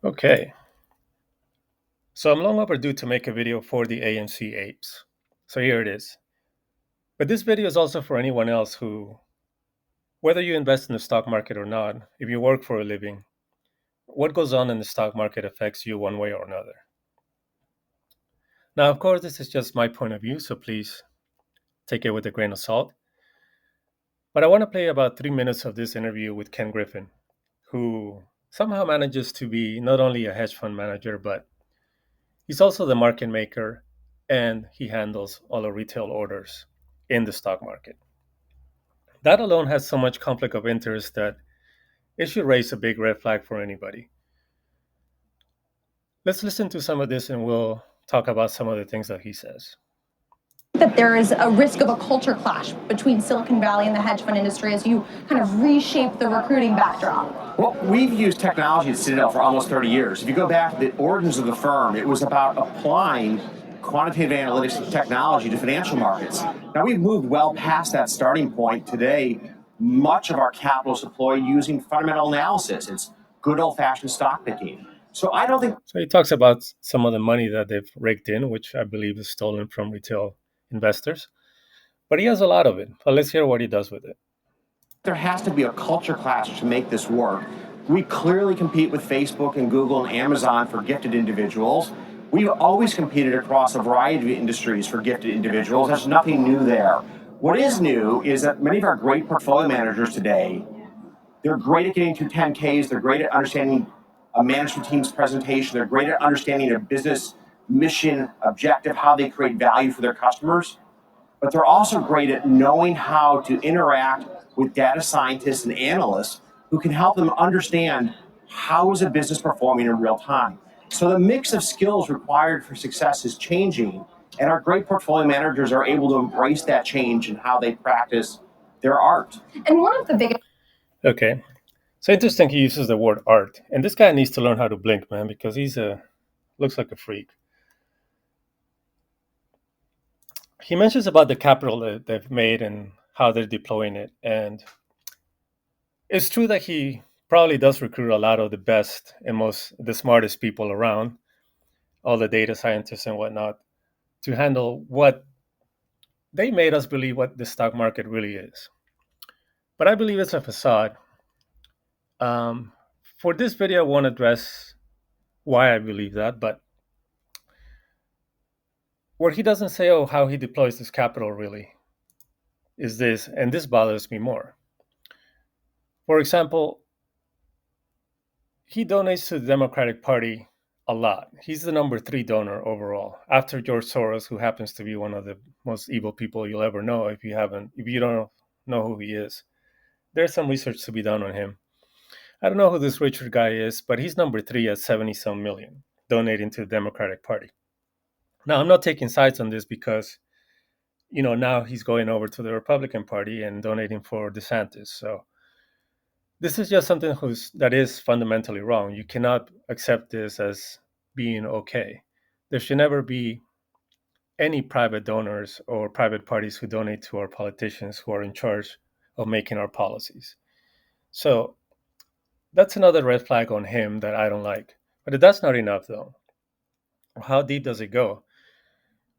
Okay, so I'm long overdue to make a video for the AMC Apes. So here it is. But this video is also for anyone else who, whether you invest in the stock market or not, if you work for a living, what goes on in the stock market affects you one way or another. Now, of course, this is just my point of view, so please take it with a grain of salt. But I want to play about 3 minutes of this interview with Ken Griffin, who somehow manages to be not only a hedge fund manager, but he's also the market maker and he handles all the retail orders in the stock market. That alone has so much conflict of interest that it should raise a big red flag for anybody. Let's listen to some of this and we'll talk about some of the things that he says. That there is a risk of a culture clash between Silicon Valley and the hedge fund industry as you kind of reshape the recruiting backdrop? Well, we've used technology at Citadel for almost 30 years. If you go back to the origins of the firm, it was about applying quantitative analytics and technology to financial markets. Now we've moved well past that starting point. Today, much of our capital is deployed using fundamental analysis. It's good old-fashioned stock picking. So I don't think So he talks about some of the money that they've raked in, which I believe is stolen from retail investors. But he has a lot of it. So let's hear what he does with it. there has to be a culture clash to make this work. We clearly compete with Facebook and Google and Amazon for gifted individuals. We've always competed across a variety of industries for gifted individuals. There's nothing new there. What is new is that many of our great portfolio managers today, they're great at getting through 10Ks. They're great at understanding a management team's presentation. They're great at understanding their business mission, objective, how they create value for their customers. But they're also great at knowing how to interact with data scientists and analysts who can help them understand how is a business performing in real time. So the mix of skills required for success is changing, and our great portfolio managers are able to embrace that change in how they practice their art. And one of the biggest Okay. So interesting he uses the word art. And this guy needs to learn how to blink, man, because looks like a freak. He mentions about the capital that they've made and how they're deploying it. And it's true that he probably does recruit a lot of the best and the smartest people around, all the data scientists and whatnot, to handle what they made us believe what the stock market really is. But I believe it's a facade. Um, for this video, I won't address why I believe that, but where he doesn't say, oh, how he deploys this capital really is this, and this bothers me more. For example, he donates to the Democratic Party a lot. He's the number 3 donor overall, after George Soros, who happens to be one of the most evil people you'll ever know. If you don't know who he is, there's some research to be done on him. I don't know who this Richard guy is, but he's number 3 at 70 some million donating to the Democratic Party. Now, I'm not taking sides on this because, now he's going over to the Republican Party and donating for DeSantis. So this is just something that is fundamentally wrong. You cannot accept this as being okay. There should never be any private donors or private parties who donate to our politicians who are in charge of making our policies. So that's another red flag on him that I don't like. But that's not enough, though. How deep does it go?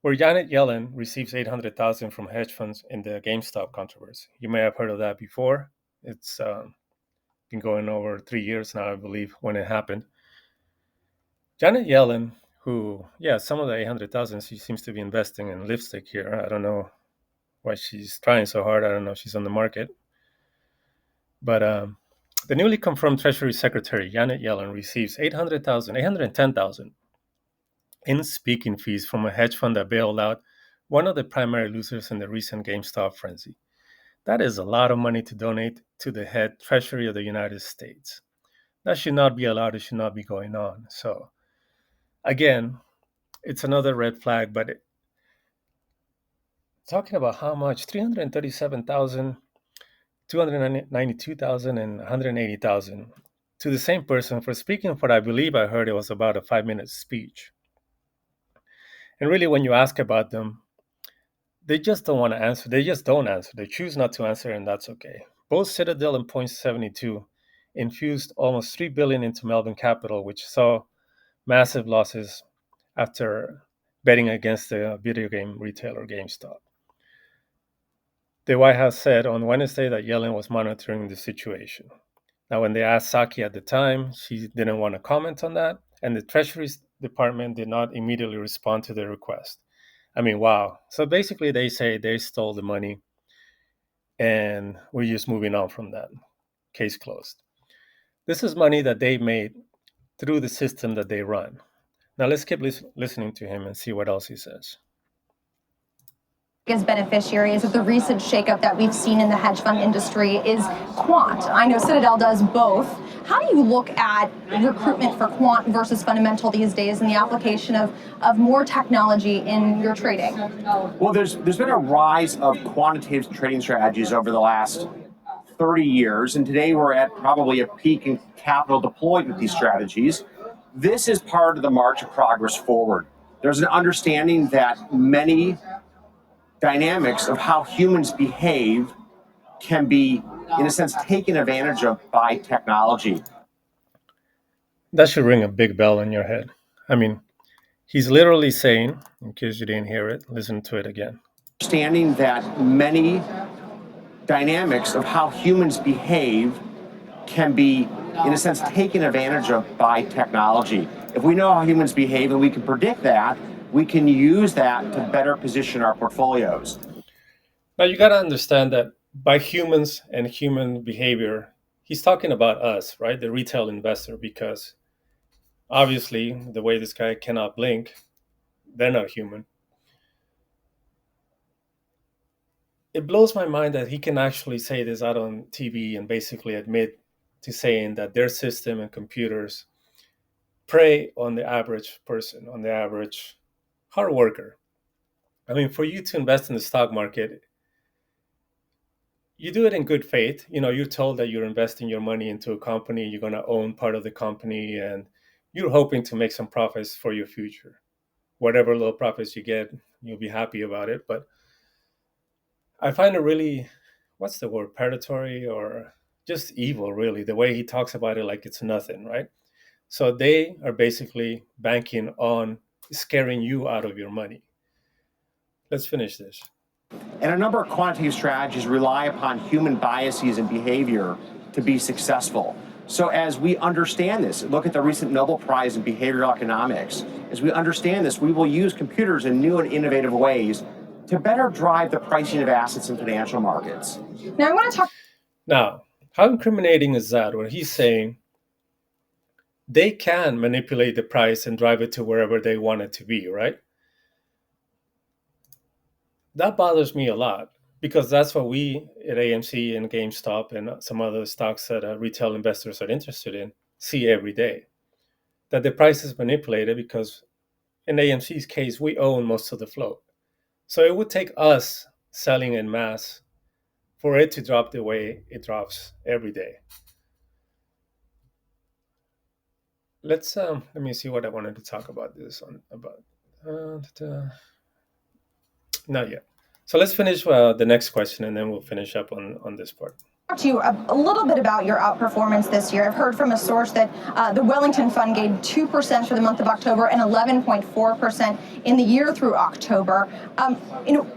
Where Janet Yellen receives 800,000 from hedge funds in the GameStop controversy. You may have heard of that before. It's been going over 3 years now, I believe, when it happened. Janet Yellen, who, some of the 800,000 she seems to be investing in lipstick here. I don't know why she's trying so hard. I don't know if she's on the market. But the newly confirmed Treasury Secretary, Janet Yellen, receives 810,000 in speaking fees from a hedge fund that bailed out one of the primary losers in the recent GameStop frenzy. That is a lot of money to donate to the head Treasury of the United States. That should not be allowed. It should not be going on. So, again, it's another red flag, but talking about how much 337,000, 292,000, and 180,000 to the same person for speaking what I believe I heard it was about a 5-minute speech. And really, when you ask about them, they just don't want to answer. They just don't answer. They choose not to answer, and that's okay. Both Citadel and Point 72 infused almost $3 billion into Melbourne Capital, which saw massive losses after betting against the video game retailer GameStop. The White House said on Wednesday that Yellen was monitoring the situation. Now, when they asked Psaki at the time, she didn't want to comment on that, and the Treasury Department did not immediately respond to the request. I mean, wow. So basically, they say they stole the money, and we're just moving on from that. Case closed. This is money that they made through the system that they run. Now, let's keep listening to him and see what else he says. As beneficiaries of the recent shakeup that we've seen in the hedge fund industry is Quant. I know Citadel does both. How do you look at recruitment for Quant versus fundamental these days and the application of more technology in your trading? Well, there's been a rise of quantitative trading strategies over the last 30 years, and today we're at probably a peak in capital deployed with these strategies. This is part of the march of progress forward. There's an understanding that many dynamics of how humans behave can be, in a sense, taken advantage of by technology. That should ring a big bell in your head. I mean, he's literally saying, in case you didn't hear it, listen to it again. Understanding that many dynamics of how humans behave can be, in a sense, taken advantage of by technology. If we know how humans behave and we can predict that, we can use that to better position our portfolios. Now, you got to understand that by humans and human behavior, he's talking about us, right? The retail investor, because obviously the way this guy cannot blink, they're not human. It blows my mind that he can actually say this out on TV and basically admit to saying that their system and computers prey on the average person, on the average hard worker. I mean, for you to invest in the stock market, you do it in good faith. You know, you're told that you're investing your money into a company, you're going to own part of the company, and you're hoping to make some profits for your future. Whatever little profits you get, you'll be happy about it. But I find it really, what's the word, predatory or just evil, really, the way he talks about it like it's nothing, right? So they are basically banking on scaring you out of your money. Let's finish this. And a number of quantitative strategies rely upon human biases and behavior to be successful. So as we understand this, look at the recent Nobel Prize in Behavioral Economics. As we understand this, we will use computers in new and innovative ways to better drive the pricing of assets in financial markets. Now, I want to talk. Now, how incriminating is that? Where he's saying they can manipulate the price and drive it to wherever they want it to be, right? That bothers me a lot because that's what we at AMC and GameStop and some other stocks that retail investors are interested in see every day. That the price is manipulated because in AMC's case, we own most of the float. So it would take us selling en masse for it to drop the way it drops every day. Let me see what I wanted to talk about this on about. Not yet. So let's finish the next question, and then we'll finish up on this part. Talk to you a little bit about your outperformance this year. I've heard from a source that the Wellington Fund gained 2% for the month of October and 11.4% in the year through October.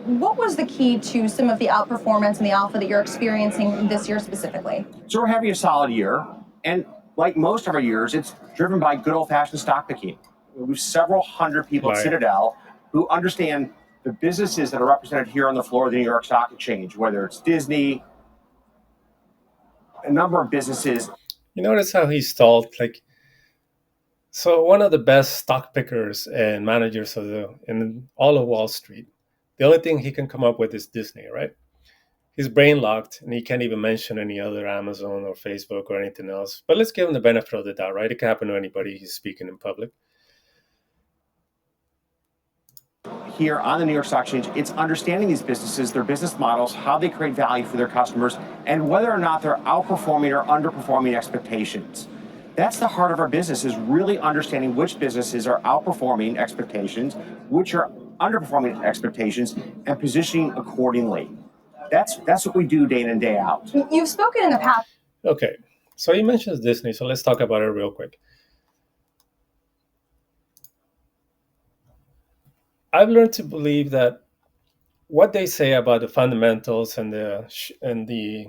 What was the key to some of the outperformance and the alpha that you're experiencing this year specifically? So we're having a solid year, and like most of our years, it's driven by good old-fashioned stock picking. We have several hundred people at Citadel who understand the businesses that are represented here on the floor of the New York Stock Exchange, whether it's Disney, a number of businesses. You notice how he stalled? So one of the best stock pickers and managers in all of Wall Street, the only thing he can come up with is Disney, right? He's brain locked and he can't even mention any other Amazon or Facebook or anything else. But let's give him the benefit of the doubt, right? It can happen to anybody who's speaking in public. Here on the New York Stock Exchange, it's understanding these businesses, their business models, how they create value for their customers, and whether or not they're outperforming or underperforming expectations. That's the heart of our business, is really understanding which businesses are outperforming expectations, which are underperforming expectations, and positioning accordingly. That's what we do day in and day out. You've spoken in the past. Okay, So he mentions Disney, so let's talk about it real quick. I've learned to believe that what they say about the fundamentals and the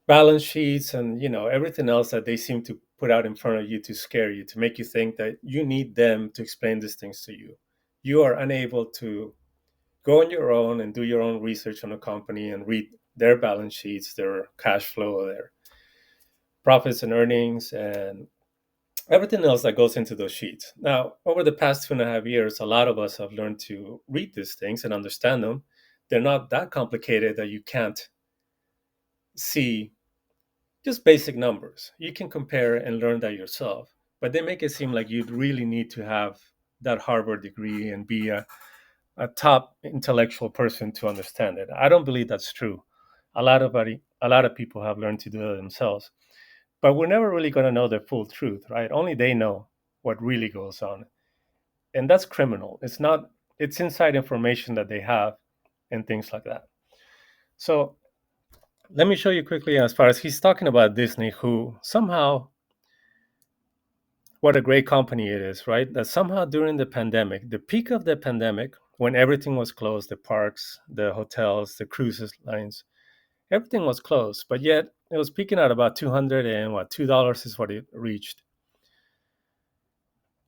balance sheets and everything else that they seem to put out in front of you to scare you, to make you think that you need them to explain these things to you. You are unable to go on your own and do your own research on a company and read their balance sheets, their cash flow, their profits and earnings, and everything else that goes into those sheets. Now, over the past 2.5 years, a lot of us have learned to read these things and understand them. They're not that complicated that you can't see just basic numbers. You can compare and learn that yourself, but they make it seem like you'd really need to have that Harvard degree and be a top intellectual person to understand it. I don't believe that's true. A lot of people have learned to do it themselves, but we're never really going to know the full truth, right? Only they know what really goes on, and that's criminal. It's not. It's inside information that they have, and things like that. So let me show you quickly as far as he's talking about Disney, who somehow, what a great company it is, right? That somehow during the pandemic, the peak of the pandemic, when everything was closed, the parks, the hotels, the cruises lines, everything was closed, but yet it was peaking at about 200 and what, $2 is what it reached.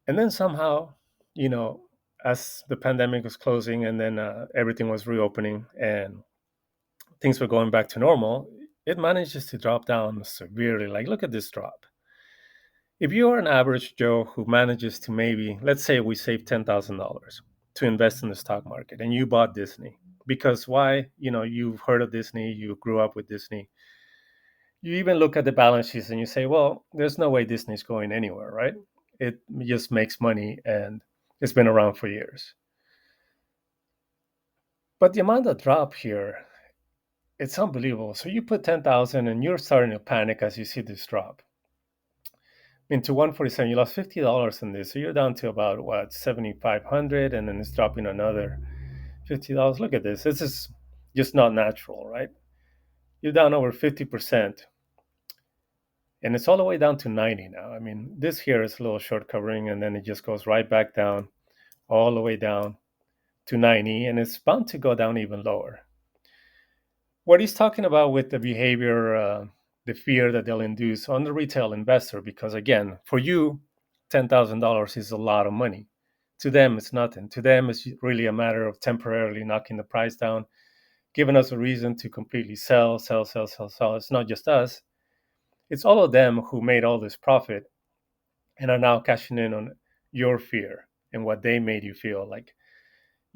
And then somehow, you know, as the pandemic was closing and then everything was reopening and things were going back to normal, it manages to drop down severely. Like, look at this drop. If you are an average Joe who manages to maybe, let's say we save $10,000 to invest in the stock market and you bought Disney, because why? You've heard of Disney, you grew up with Disney. You even look at the balance sheets and you say, well, there's no way Disney's going anywhere, right? It just makes money and it's been around for years. But the amount of drop here, it's unbelievable. So you put 10,000 and you're starting to panic as you see this drop into 147. You lost $50 in this, so you're down to about what, 7,500, and then it's dropping another $50. Look at this. This is just not natural, right? You're down over 50%, and it's all the way down to 90 now. I mean, this here is a little short covering, and then it just goes right back down, all the way down to 90, and it's bound to go down even lower. What he's talking about with the behavior, the fear that they'll induce on the retail investor, because again, for you, $10,000 is a lot of money. To them, it's nothing. To them, it's really a matter of temporarily knocking the price down, giving us a reason to completely sell, sell, sell, sell, sell. It's not just us, it's all of them who made all this profit and are now cashing in on your fear and what they made you feel like.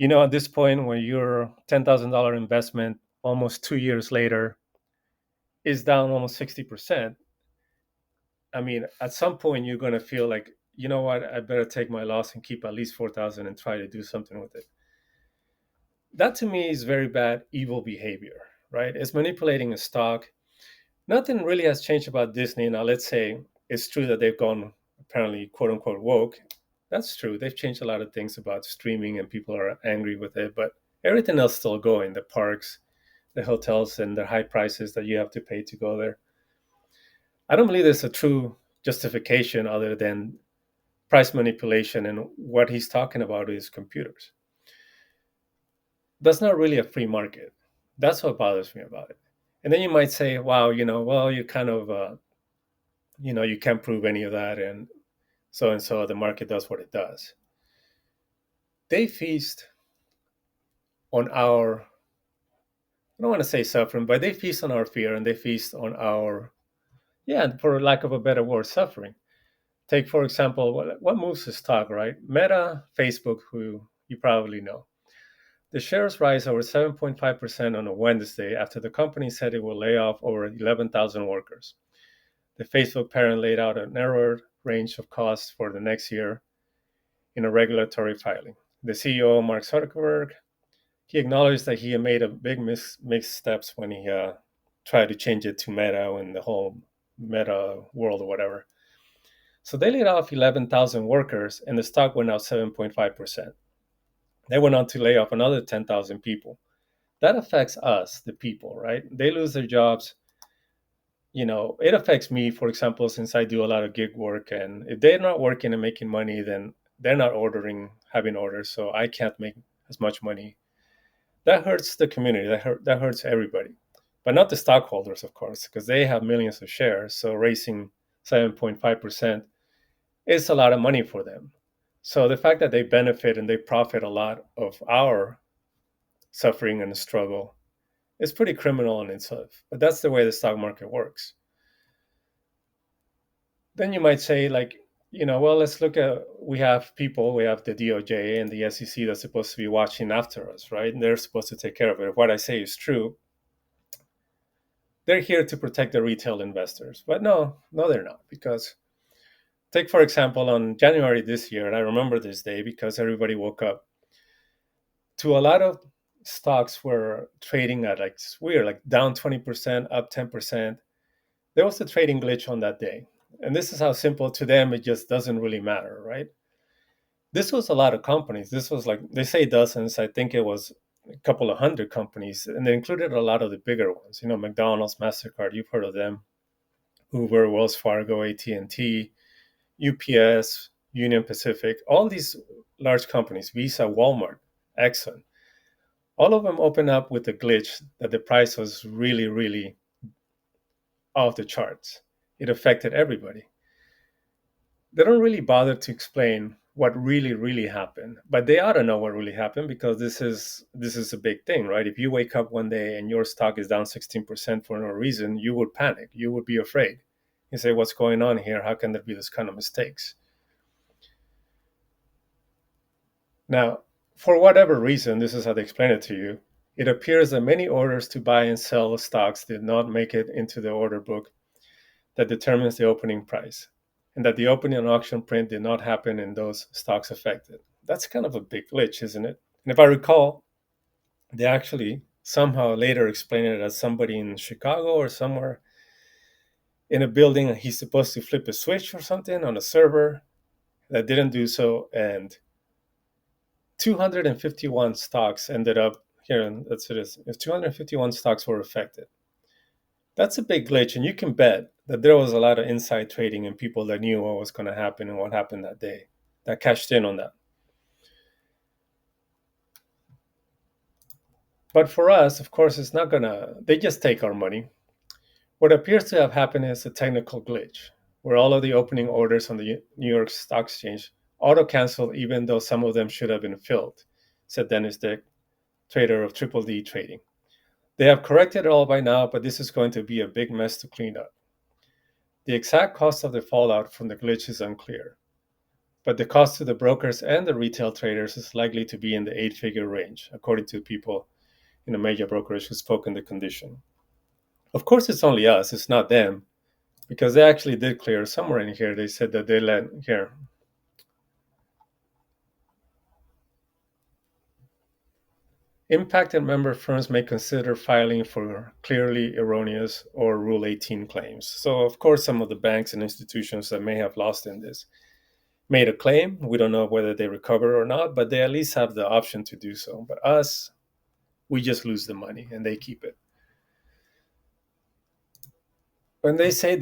At this point, when your $10,000 investment almost 2 years later is down almost 60%, I mean, at some point you're going to feel like, you know what, I better take my loss and keep at least 4,000 and try to do something with it. That to me is very bad, evil behavior, right? It's manipulating a stock. Nothing really has changed about Disney. Now, let's say it's true that they've gone apparently quote unquote woke. That's true. They've changed a lot of things about streaming and people are angry with it, but everything else still going. The parks, the hotels, and the high prices that you have to pay to go there. I don't believe there's a true justification other than price manipulation. And what he's talking about is computers. That's not really a free market. That's what bothers me about it. And then you might say, wow, well, you kind of, you can't prove any of that. And so the market does what it does. They feast on our, I don't want to say suffering, but they feast on our fear and they feast on our, yeah, for lack of a better word, suffering. Take, for example, what moves the stock, right? Meta, Facebook, who you probably know. The shares rise over 7.5% on a Wednesday after the company said it will lay off over 11,000 workers. The Facebook parent laid out a narrower range of costs for the next year in a regulatory filing. The CEO, Mark Zuckerberg, he acknowledged that he had made a big missteps when he tried to change it to Meta and the whole Meta world or whatever. So they laid off 11,000 workers and the stock went out 7.5%. They went on to lay off another 10,000 people. That affects us, the people, right? They lose their jobs. it affects me, for example, since I do a lot of gig work, and if they're not working and making money, then they're not having orders, so I can't make as much money. That hurts the community. That hurts everybody, but not the stockholders, of course, because they have millions of shares. So raising 7.5% is a lot of money for them. So the fact that they benefit and they profit a lot of our suffering and struggle is pretty criminal in itself. But that's the way the stock market works. Then you might say, like, well, let's look at, we have the DOJ and the SEC that's supposed to be watching after us, right? And they're supposed to take care of it. If what I say is true, they're here to protect the retail investors. But no, they're not. Because take, for example, on January this year, and I remember this day because everybody woke up to a lot of stocks were trading at like weird, like down 20%, up 10%. There was a trading glitch on that day. And this is how simple to them, it just doesn't really matter, right? This was a lot of companies. This was like, they say dozens. I think it was a couple of hundred companies, and they included a lot of the bigger ones. McDonald's, MasterCard, you've heard of them. Uber, Wells Fargo, AT&T, UPS, Union Pacific, all these large companies, Visa, Walmart, Exxon, all of them open up with a glitch that the price was really, really off the charts. It affected everybody. They don't really bother to explain what really, really happened, but they ought to know what really happened, because this is a big thing, right? If you wake up one day and your stock is down 16% for no reason, you would panic. You would be afraid. You say, what's going on here? How can there be this kind of mistakes? Now, for whatever reason, this is how they explain it to you. It appears that many orders to buy and sell stocks did not make it into the order book that determines the opening price, and that the opening and auction print did not happen in those stocks affected. That's kind of a big glitch, isn't it? And if I recall, they actually somehow later explain it as somebody in Chicago or somewhere in a building, he's supposed to flip a switch or something on a server that didn't do so, and 251 stocks ended up here, and that's it is. 251 stocks were affected. That's a big glitch, and you can bet that there was a lot of inside trading and people that knew what was going to happen and what happened that day that cashed in on that. But for us, of course, it's not they just take our money. What appears to have happened is a technical glitch where all of the opening orders on the New York Stock Exchange auto-canceled, even though some of them should have been filled, said Dennis Dick, trader of Triple D Trading. They have corrected it all by now, but this is going to be a big mess to clean up. The exact cost of the fallout from the glitch is unclear, but the cost to the brokers and the retail traders is likely to be in the 8-figure range, according to people in a major brokerage who spoke in the condition. Of course, it's only us, it's not them, because they actually did clear somewhere in here. They said that they let here. Impacted member firms may consider filing for clearly erroneous or Rule 18 claims. So, of course, some of the banks and institutions that may have lost in this made a claim. We don't know whether they recover or not, but they at least have the option to do so. But us, we just lose the money and they keep it. When they say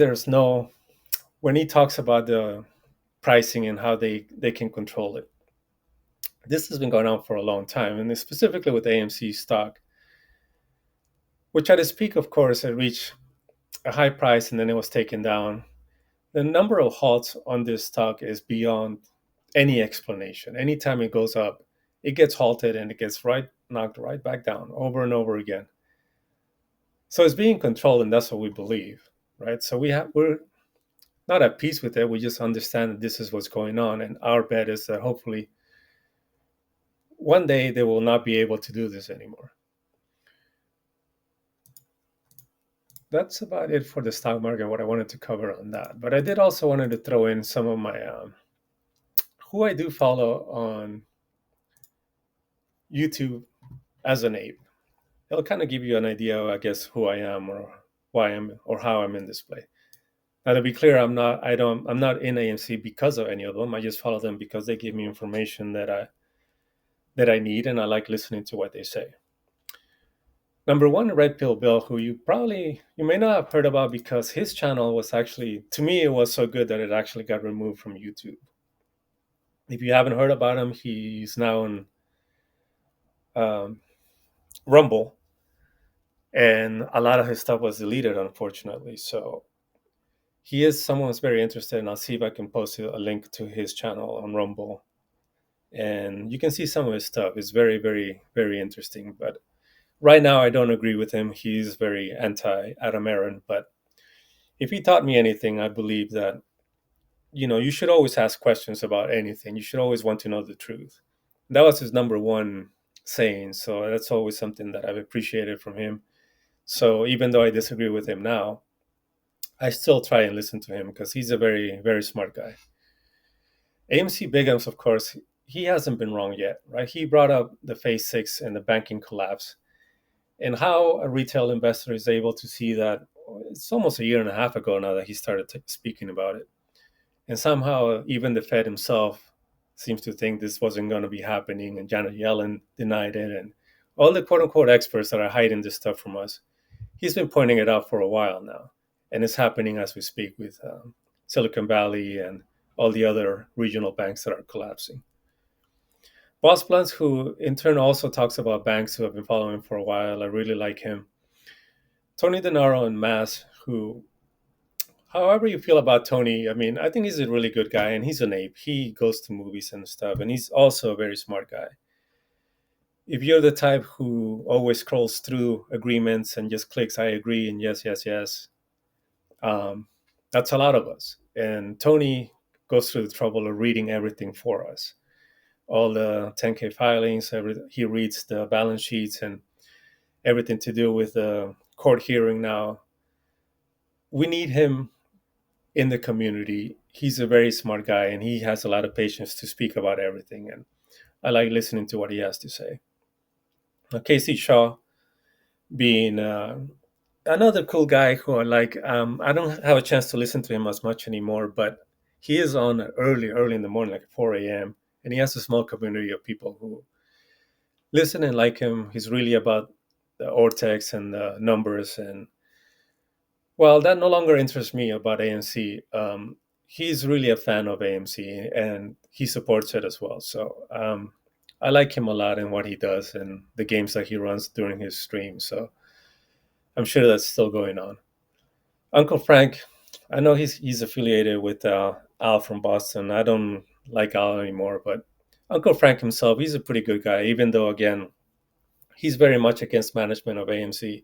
when he talks about the pricing and how they can control it, this has been going on for a long time, and specifically with AMC stock, which at its peak, of course, it reached a high price and then it was taken down. The number of halts on this stock is beyond any explanation. Anytime it goes up, it gets halted and it gets knocked right back down over and over again. So it's being controlled, and that's what we believe, right? So we're not at peace with it. We just understand that this is what's going on, and our bet is that hopefully one day they will not be able to do this anymore. That's about it for the stock market, what I wanted to cover on that. But I did also wanted to throw in some of my who I do follow on YouTube as an ape. It'll kind of give you an idea, I guess, who I am or why I'm or how I'm in this play. Now, to be clear, I'm not in AMC because of any of them. I just follow them because they give me information that I need, and I like listening to what they say. Number one, Red Pill Bill, who you may not have heard about because his channel was actually, to me, it was so good that it actually got removed from YouTube. If you haven't heard about him, he's now on um, Rumble, and a lot of his stuff was deleted, unfortunately. So he is someone who's very interested, and I'll see if I can post a link to his channel on Rumble, and you can see some of his stuff. It's very, very, very interesting. But right now, I don't agree with him. He's very anti Adam Aaron. But if he taught me anything, I believe that you should always ask questions about anything. You should always want to know the truth. That was his number one saying. So that's always something that I've appreciated from him. So even though I disagree with him now, I still try and listen to him because he's a very, very smart guy. AMC Bigums, of course, he hasn't been wrong yet, right? He brought up the phase six and the banking collapse and how a retail investor is able to see that. It's almost a year and a half ago now that he started speaking about it. And somehow, even the Fed himself seems to think this wasn't going to be happening. And Janet Yellen denied it. And all the quote unquote experts that are hiding this stuff from us, he's been pointing it out for a while now. And it's happening as we speak with Silicon Valley and all the other regional banks that are collapsing. Boss Blunt, who in turn also talks about banks who have been following for a while, I really like him. Tony Denaro and Mass, who, however you feel about Tony, I mean, I think he's a really good guy and he's an ape. He goes to movies and stuff, and he's also a very smart guy. If you're the type who always scrolls through agreements and just clicks, I agree, and yes, yes, yes, um, that's a lot of us. And Tony goes through the trouble of reading everything for us, all the 10K filings. He reads the balance sheets and everything to do with the court hearing now. We need him in the community. He's a very smart guy and he has a lot of patience to speak about everything. And I like listening to what he has to say. Casey Shaw being another cool guy who I like. I don't have a chance to listen to him as much anymore, but he is on early, early in the morning, like 4 a.m. And he has a small community of people who listen and like him. He's really about the Ortex and the numbers. And well, that no longer interests me about AMC. He's really a fan of AMC and he supports it as well. So I like him a lot and what he does and the games that he runs during his stream. So I'm sure that's still going on. Uncle Frank, I know he's affiliated with Al from Boston. I don't like Al anymore, but Uncle Frank himself, he's a pretty good guy, even though, again, he's very much against management of AMC.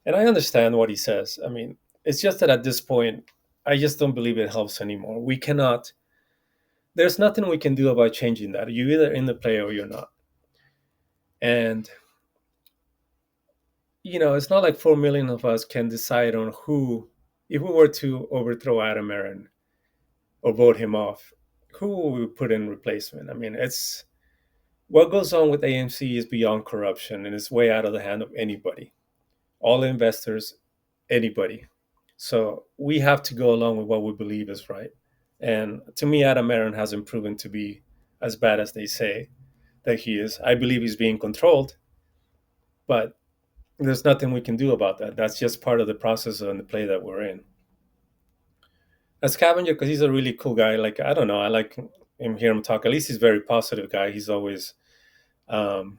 And I understand what he says. I mean, it's just that at this point, I just don't believe it helps anymore. We cannot, there's nothing we can do about changing that. You're either in the play or you're not. And, it's not like 4 million of us can decide on who, if we were to overthrow Adam Aaron or vote him off, who will we put in replacement? I mean, it's what goes on with AMC is beyond corruption and it's way out of the hand of anybody. All investors, anybody. So we have to go along with what we believe is right. And to me, Adam Aaron hasn't proven to be as bad as they say that he is. I believe he's being controlled, but there's nothing we can do about that. That's just part of the process and the play that we're in. As Scavenger, because he's a really cool guy. Like, I don't know, I like him, hear him talk. At least he's a very positive guy. Um,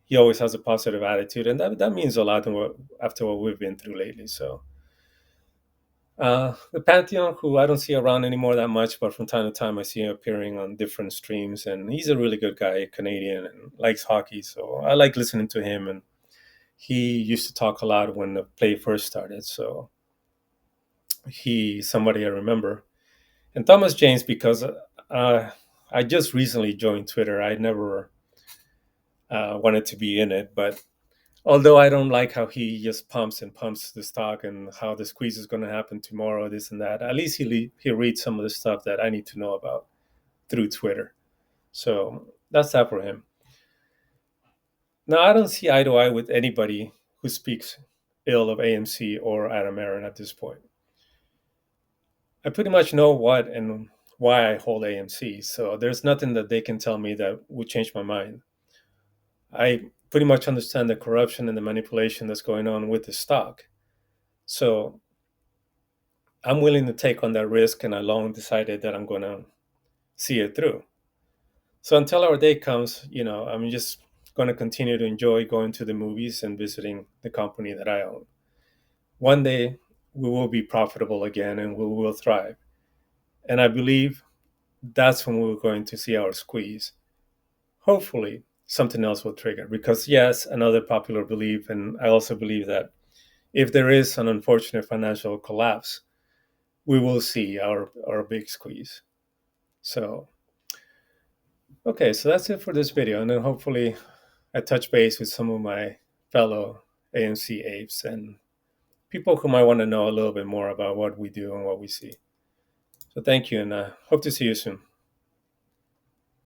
he always has a positive attitude, and that means a lot after what we've been through lately. So the Pantheon, who I don't see around anymore that much, but from time to time I see him appearing on different streams, and he's a really good guy, Canadian, and likes hockey. So I like listening to him, and he used to talk a lot when the play first started. So somebody I remember. And Thomas James, because I just recently joined Twitter. I never wanted to be in it, but although I don't like how he just pumps and pumps the stock and how the squeeze is going to happen tomorrow, this and that, at least he reads some of the stuff that I need to know about through Twitter. So that's that for him. Now, I don't see eye to eye with anybody who speaks ill of AMC or Adam Aaron at this point. I pretty much know what and why I hold AMC, so there's nothing that they can tell me that would change my mind. I pretty much understand the corruption and the manipulation that's going on with the stock. So I'm willing to take on that risk, and I long decided that I'm going to see it through. So until our day comes, I'm just going to continue to enjoy going to the movies and visiting the company that I own. One day we will be profitable again and we will thrive. And I believe that's when we're going to see our squeeze. Hopefully, something else will trigger. Because, yes, another popular belief, and I also believe that if there is an unfortunate financial collapse, we will see our big squeeze. So, okay, so that's it for this video. And then hopefully I touch base with some of my fellow AMC apes and people who might want to know a little bit more about what we do and what we see. So thank you, and hope to see you soon.